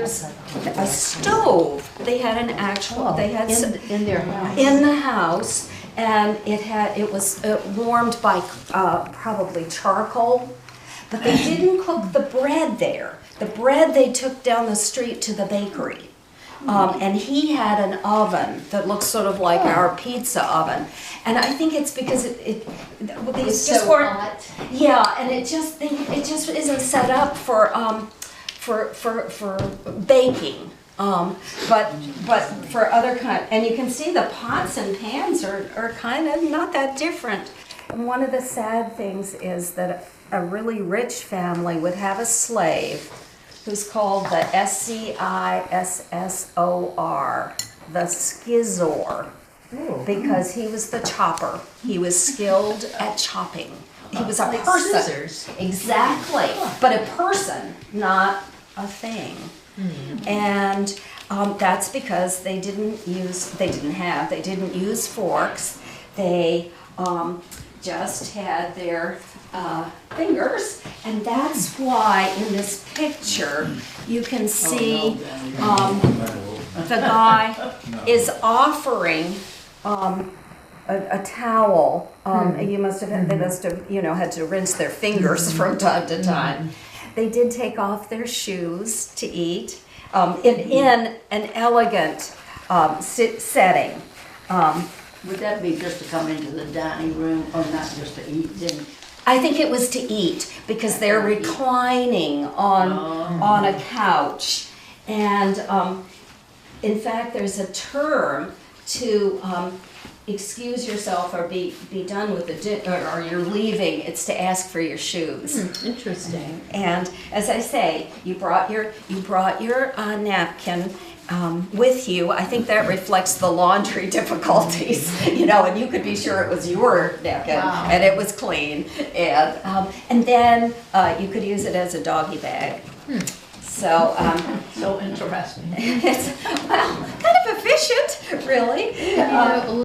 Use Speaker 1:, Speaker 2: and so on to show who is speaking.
Speaker 1: was a stove. They had an actual, they had
Speaker 2: in their house.
Speaker 1: in the house, and it was warmed by probably charcoal, but they didn't cook the bread there. The bread they took down the street to the bakery. And he had an oven that looks sort of like our pizza oven, and I think it's because these just
Speaker 2: so
Speaker 1: weren't.
Speaker 2: hot.
Speaker 1: Yeah, and it just isn't set up for baking. But for other kind, and you can see the pots and pans are kind of not that different. And one of the sad things is that a really rich family would have a slave who's called the Scissor, the Scissor, because he was the chopper. He was skilled at chopping. He was a
Speaker 2: like
Speaker 1: person.
Speaker 2: scissors.
Speaker 1: Exactly, but a person, not a thing. And that's because they didn't use forks. They just had their fingers, and that's why in this picture you can see the guy is offering a towel. They must have had to rinse their fingers from time to time. They did take off their shoes to eat in an elegant setting.
Speaker 3: Would that be just to come into the dining room or not just to eat dinner?
Speaker 1: I think it was to eat because they're reclining on a couch, and in fact, there's a term to excuse yourself or be done with the dinner, or you're leaving. It's to ask for your shoes.
Speaker 2: Interesting.
Speaker 1: And as I say, you brought your napkin with you. I think that reflects the laundry difficulties, and you could be sure it was your napkin and it was clean, and then you could use it as a doggy bag. So
Speaker 2: So interesting.
Speaker 1: it's kind of efficient, really.